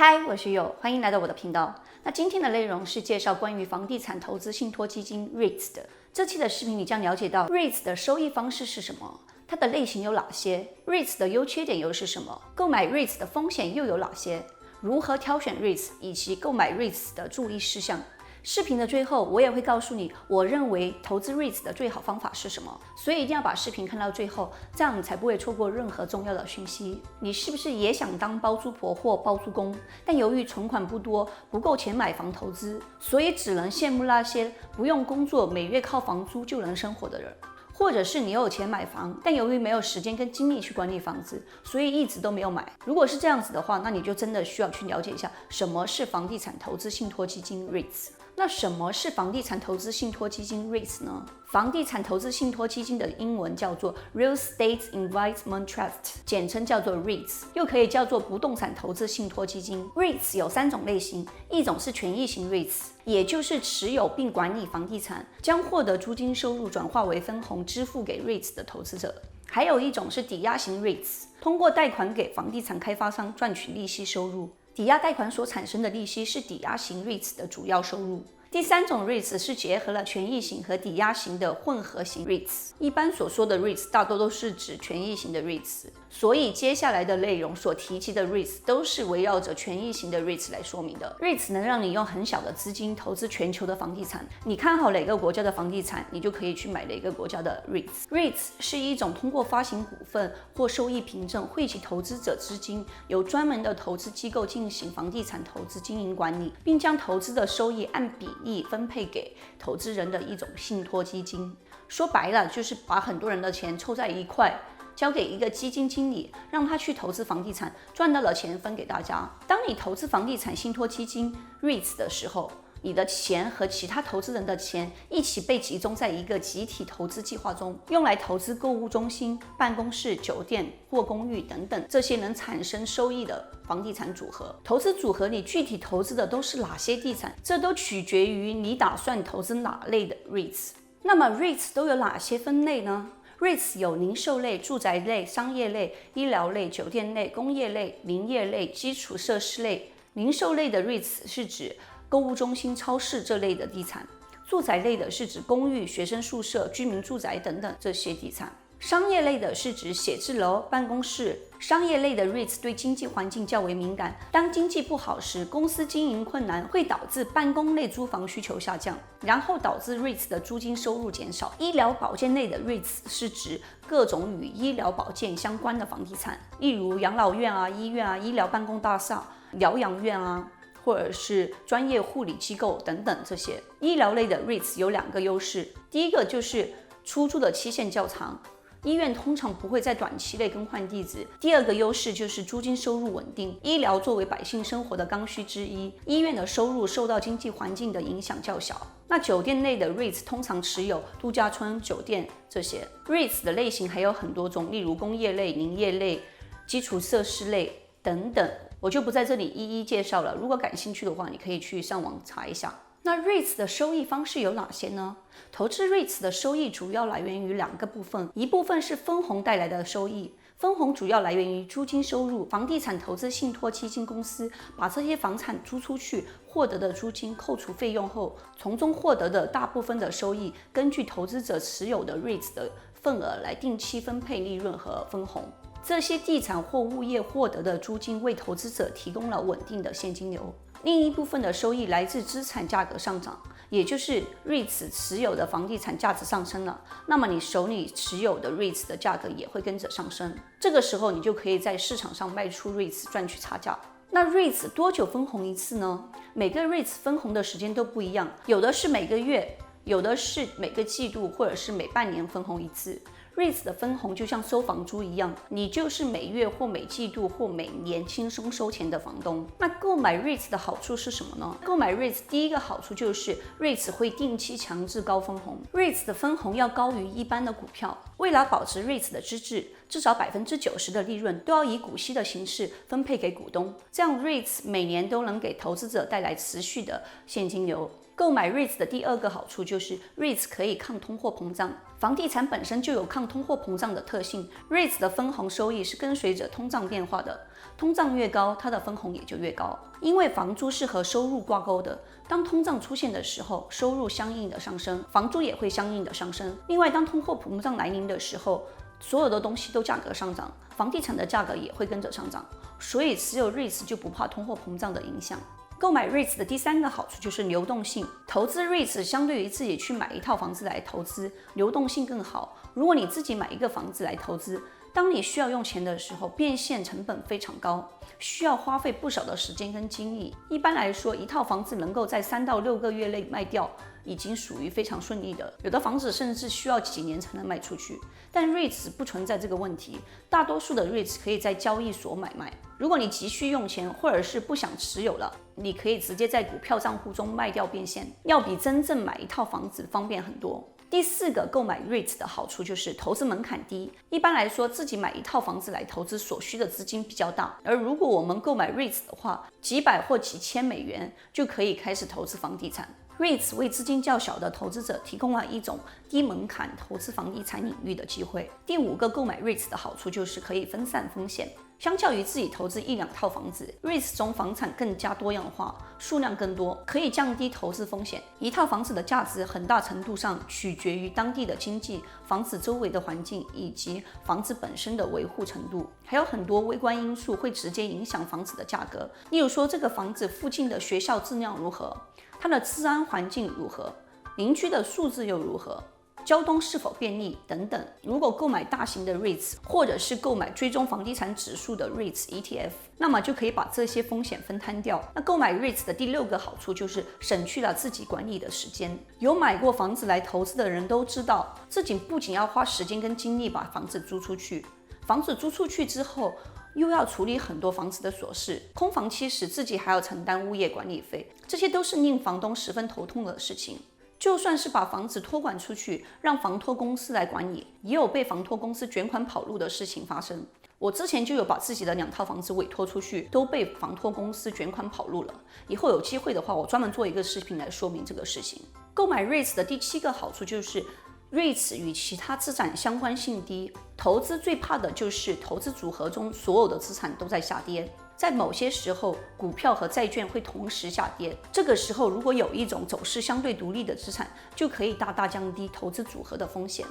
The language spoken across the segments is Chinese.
嗨，我是佑，欢迎来到我的频道。那今天的内容是介绍关于房地产投资信托基金 REITs 的。这期的视频你将了解到 REITs 的收益方式是什么，它的类型有哪些 ，REITs 的优缺点又是什么，购买 REITs 的风险又有哪些，如何挑选 REITs 以及购买 REITs 的注意事项。视频的最后，我也会告诉你我认为投资 REITs 的最好方法是什么，所以一定要把视频看到最后，这样你才不会错过任何重要的讯息。你是不是也想当包租婆或包租公，但由于存款不多，不够钱买房投资，所以只能羡慕那些不用工作，每月靠房租就能生活的人？或者是你有钱买房，但由于没有时间跟精力去管理房子，所以一直都没有买。如果是这样子的话，那你就真的需要去了解一下什么是房地产投资信托基金 REITs。那什么是房地产投资信托基金 REITs 呢？房地产投资信托基金的英文叫做 Real Estate Investment Trust， 简称叫做 REITs， 又可以叫做不动产投资信托基金。REITs 有3种类型，一种是权益型 REITs， 也就是持有并管理房地产，将获得租金收入转化为分红支付给 REITs 的投资者。还有一种是抵押型 REITs， 通过贷款给房地产开发商赚取利息收入。抵押贷款所产生的利息是抵押型 REITs 的主要收入。第3种 REITs 是结合了权益型和抵押型的混合型 REITs， 一般所说的 REITs 大多都是指权益型的 REITs， 所以接下来的内容所提及的 REITs 都是围绕着权益型的 REITs 来说明的。REITs 能让你用很小的资金投资全球的房地产，你看好哪个国家的房地产，你就可以去买哪个国家的 REITs。REITs 是一种通过发行股份或收益凭证汇集投资者资金，由专门的投资机构进行房地产投资经营管理，并将投资的收益按比例分配给投资人的一种信托基金。说白了，就是把很多人的钱凑在一块，交给一个基金经理，让他去投资房地产，赚到了钱分给大家。当你投资房地产信托基金 REITs 的时候，你的钱和其他投资人的钱一起被集中在一个集体投资计划中，用来投资购物中心、办公室、酒店或公寓等等这些能产生收益的房地产组合。投资组合里具体投资的都是哪些地产，这都取决于你打算投资哪类的 REITs。那么 REITs 都有哪些分类呢？REITs 有零售类、住宅类、商业类、医疗类、酒店类、工业类、林业类、基础设施类。零售类的 REITs 是指购物中心、超市这类的地产，住宅类的是指公寓、学生宿舍、居民住宅等等这些地产。商业类的是指写字楼、办公室。商业类的 REITs 对经济环境较为敏感，当经济不好时，公司经营困难会导致办公类租房需求下降，然后导致 REITs 的租金收入减少。医疗保健类的 REITs 是指各种与医疗保健相关的房地产，例如养老院啊、医院啊、医疗办公大厦、疗养院啊，或者是专业护理机构等等这些。医疗类的 REITs 有2个优势，第一个就是出租的期限较长，医院通常不会在短期内更换地址。第2个优势就是租金收入稳定。医疗作为百姓生活的刚需之一，医院的收入受到经济环境的影响较小。那酒店类的 REITs 通常持有度假村、酒店这些。REITs 的类型还有很多种，例如工业类、林业类、基础设施类等等，我就不在这里一一介绍了。如果感兴趣的话，你可以去上网查一下。那 REITs 的收益方式有哪些呢？投资 REITs 的收益主要来源于2个部分，一部分是分红带来的收益，分红主要来源于租金收入。房地产投资信托基金公司把这些房产租出去，获得的租金扣除费用后，从中获得的大部分的收益，根据投资者持有的 REITs 的份额来定期分配利润和分红。这些地产或物业获得的租金为投资者提供了稳定的现金流。另一部分的收益来自资产价格上涨，也就是 REITs 持有的房地产价值上升了，那么你手里持有的 REITs 的价格也会跟着上升。这个时候你就可以在市场上卖出 REITs 赚取差价。那 REITs 多久分红一次呢？每个 REITs 分红的时间都不一样，有的是每个月，有的是每个季度，或者是每半年分红一次。REITs 的分红就像收房租一样，你就是每月或每季度或每年轻松收钱的房东。那购买 REITs 的好处是什么呢？购买 REITs 第一个好处就是 REITs 会定期强制高分红。REITs 的分红要高于一般的股票。为了保持 REITs 的资质，至少90%的利润都要以股息的形式分配给股东，这样 REITs 每年都能给投资者带来持续的现金流。购买 REITs 的第二个好处就是 REITs 可以抗通货膨胀。房地产本身就有抗通货膨胀的特性 ，REITs 的分红收益是跟随着通胀变化的，通胀越高，它的分红也就越高。因为房租是和收入挂钩的，当通胀出现的时候，收入相应的上升，房租也会相应的上升。另外，当通货膨胀来临的时候，所有的东西都价格上涨，房地产的价格也会跟着上涨，所以持有 REITs 就不怕通货膨胀的影响。购买 REITs 的第三个好处就是流动性。投资 REITs 相对于自己去买一套房子来投资，流动性更好。如果你自己买一个房子来投资，当你需要用钱的时候，变现成本非常高，需要花费不少的时间跟精力。一般来说，一套房子能够在3到6个月内卖掉，已经属于非常顺利的。有的房子甚至需要几年才能卖出去。但 REITs 不存在这个问题，大多数的 REITs 可以在交易所买卖。如果你急需用钱，或者是不想持有了，你可以直接在股票账户中卖掉变现，要比真正买一套房子方便很多。第四个购买 REITs 的好处就是投资门槛低。一般来说，自己买一套房子来投资所需的资金比较大，而如果我们购买 REITs 的话，几百或几千美元就可以开始投资房地产。REITs 为资金较小的投资者提供了一种低门槛投资房地产领域的机会。第五个购买 REITs 的好处就是可以分散风险。相较于自己投资1-2套房子 ，REITs 中房产更加多样化，数量更多，可以降低投资风险。一套房子的价值很大程度上取决于当地的经济、房子周围的环境以及房子本身的维护程度，还有很多微观因素会直接影响房子的价格。例如说，这个房子附近的学校质量如何，它的治安环境如何，邻居的素质又如何，交通是否便利等等。如果购买大型的 REITs， 或者是购买追踪房地产指数的 REITs ETF， 那么就可以把这些风险分摊掉。那购买 REITs 的第六个好处就是省去了自己管理的时间。有买过房子来投资的人都知道，自己不仅要花时间跟精力把房子租出去，房子租出去之后又要处理很多房子的琐事，空房期时自己还要承担物业管理费，这些都是令房东十分头痛的事情。就算是把房子托管出去，让房托公司来管理，也有被房托公司卷款跑路的事情发生。我之前就有把自己的2套房子委托出去，都被房托公司卷款跑路了。以后有机会的话，我专门做一个视频来说明这个事情。购买 REITs 的第7个好处就是REITs 与其他资产相关性低。投资最怕的就是投资组合中所有的资产都在下跌，在某些时候，股票和债券会同时下跌。这个时候，如果有一种走势相对独立的资产，就可以大大降低投资组合的风险。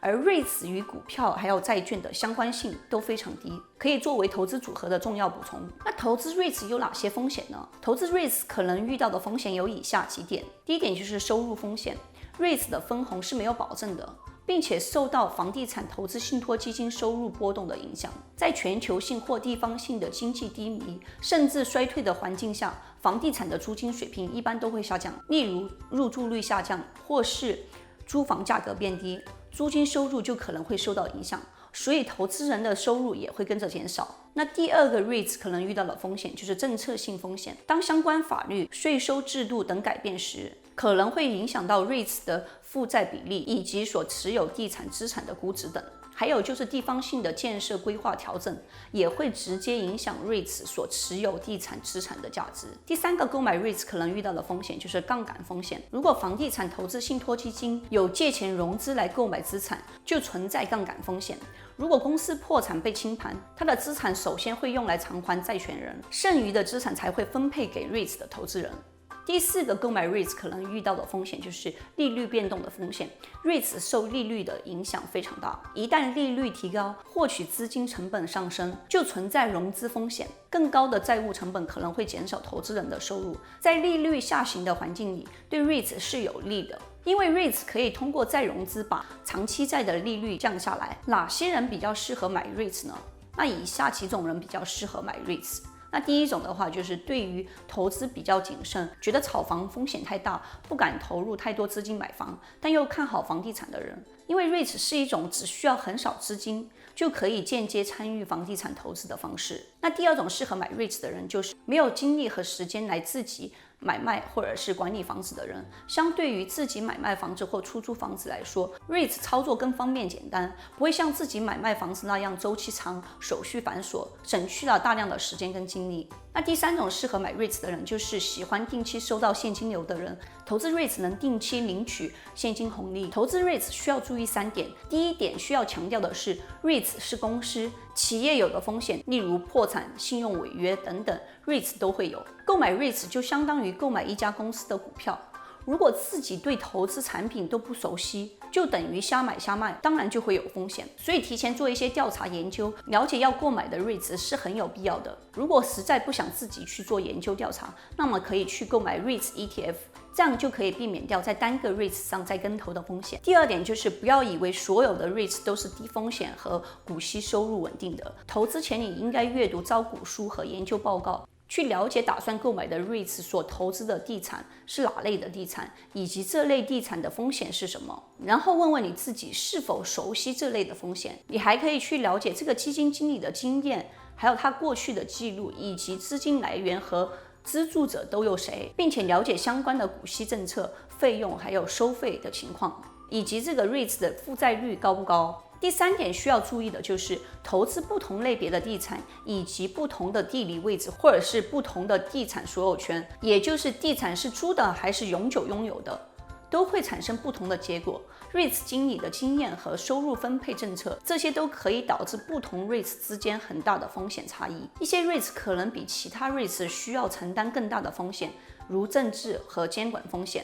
而 REITs 与股票还有债券的相关性都非常低，可以作为投资组合的重要补充。那投资 REITs 有哪些风险呢？投资 REITs 可能遇到的风险有以下几点。第一点就是收入风险。REITs 的分红是没有保证的，并且受到房地产投资信托基金收入波动的影响。在全球性或地方性的经济低迷甚至衰退的环境下，房地产的租金水平一般都会下降，例如入住率下降，或是租房价格变低，租金收入就可能会受到影响，所以投资人的收入也会跟着减少。那第二个 REITs 可能遇到的风险就是政策性风险。当相关法律、税收制度等改变时，可能会影响到 REITs 的负债比例以及所持有地产资产的估值等。还有就是地方性的建设规划调整，也会直接影响 REITs 所持有地产资产的价值。第三个购买 REITs 可能遇到的风险就是杠杆风险。如果房地产投资信托基金有借钱融资来购买资产，就存在杠杆风险。如果公司破产被清盘，它的资产首先会用来偿还债权人，剩余的资产才会分配给 REITs 的投资人。第四个购买 REITs 可能遇到的风险就是利率变动的风险。REITs 受利率的影响非常大，一旦利率提高，获取资金成本上升，就存在融资风险。更高的债务成本可能会减少投资人的收入。在利率下行的环境里，对 REITs 是有利的，因为 REITs 可以通过再融资把长期债的利率降下来。哪些人比较适合买 REITs 呢？那以下几种人比较适合买 REITs。那第一种的话，就是对于投资比较谨慎，觉得炒房风险太大，不敢投入太多资金买房，但又看好房地产的人。因为 REITs 是一种只需要很少资金就可以间接参与房地产投资的方式。那第二种适合买 REITs 的人，就是没有精力和时间来自己买卖或者是管理房子的人，相对于自己买卖房子或出租房子来说 ，REITs 操作更方便简单，不会像自己买卖房子那样周期长、手续繁琐，省去了大量的时间跟精力。那第三种适合买 REITs 的人，就是喜欢定期收到现金流的人。投资 REITs 能定期领取现金红利。投资 REITs 需要注意3点。第一点需要强调的是 ，REITs 是公司，企业有的风险，例如破产、信用违约等等 ，REITs 都会有。购买 REITs 就相当于购买一家公司的股票。如果自己对投资产品都不熟悉，就等于瞎买瞎卖，当然就会有风险。所以提前做一些调查研究，了解要购买的 REITs 是很有必要的。如果实在不想自己去做研究调查，那么可以去购买 REITs ETF， 这样就可以避免掉在单个 REITs 上再跟投的风险。第二点就是不要以为所有的 REITs 都是低风险和股息收入稳定的，投资前你应该阅读招股书和研究报告。去了解打算购买的 REITs 所投资的地产是哪类的地产，以及这类地产的风险是什么，然后问问你自己是否熟悉这类的风险。你还可以去了解这个基金经理的经验，还有他过去的记录，以及资金来源和资助者都有谁，并且了解相关的股息政策、费用还有收费的情况，以及这个 REITs 的负债率高不高。第三点需要注意的就是投资不同类别的地产，以及不同的地理位置，或者是不同的地产所有权，也就是地产是租的还是永久拥有的，都会产生不同的结果。REITs 经理的经验和收入分配政策，这些都可以导致不同 REITs 之间很大的风险差异。一些 REITs 可能比其他 REITs 需要承担更大的风险，如政治和监管风险。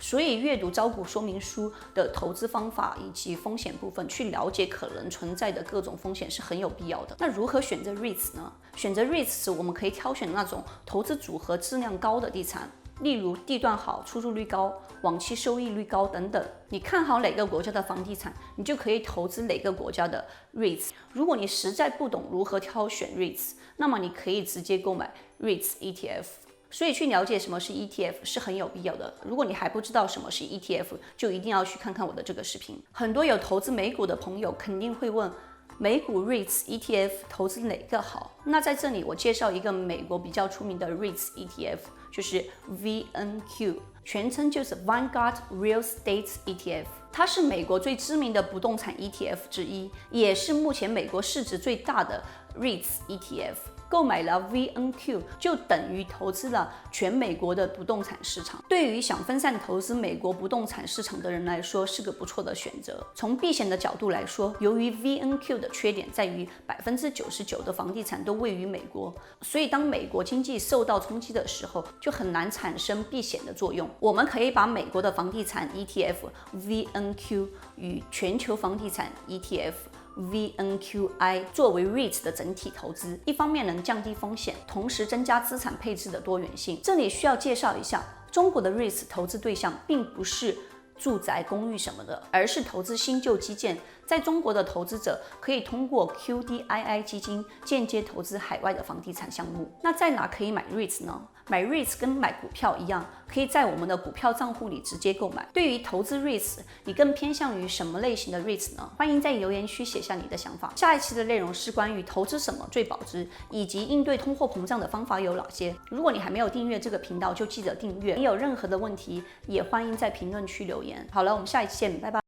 所以阅读招股说明书的投资方法以及风险部分，去了解可能存在的各种风险是很有必要的。那如何选择 REITs 呢？选择 REITs 我们可以挑选那种投资组合质量高的地产，例如地段好、出租率高、往期收益率高等等。你看好哪个国家的房地产，你就可以投资哪个国家的 REITs。如果你实在不懂如何挑选 REITs， 那么你可以直接购买 REITs ETF。所以去了解什么是 ETF 是很有必要的。如果你还不知道什么是 ETF， 就一定要去看看我的这个视频。很多有投资美股的朋友肯定会问，美股 REITs ETF 投资哪个好？那在这里我介绍一个美国比较出名的 REITs ETF， 就是 VNQ， 全称就是 Vanguard Real Estate ETF。它是美国最知名的不动产 ETF 之一，也是目前美国市值最大的 REITs ETF。购买了 VNQ 就等于投资了全美国的不动产市场，对于想分散投资美国不动产市场的人来说是个不错的选择。从避险的角度来说，由于 VNQ 的缺点在于99%的房地产都位于美国，所以当美国经济受到冲击的时候，就很难产生避险的作用。我们可以把美国的房地产 ETF VNQ 与全球房地产 ETF VNQI 作为 REITs 的整体投资，一方面能降低风险，同时增加资产配置的多元性。这里需要介绍一下，中国的 REITs 投资对象并不是住宅、公寓什么的，而是投资新旧基建。在中国的投资者可以通过 QDII 基金间接投资海外的房地产项目。那在哪可以买 REITs 呢？买 REITs 跟买股票一样，可以在我们的股票账户里直接购买。对于投资 REITs， 你更偏向于什么类型的 REITs 呢？欢迎在留言区写下你的想法。下一期的内容是关于投资什么最保值，以及应对通货膨胀的方法有哪些。如果你还没有订阅这个频道，就记得订阅。你有任何的问题，也欢迎在评论区留言。好了，我们下一期见，拜拜。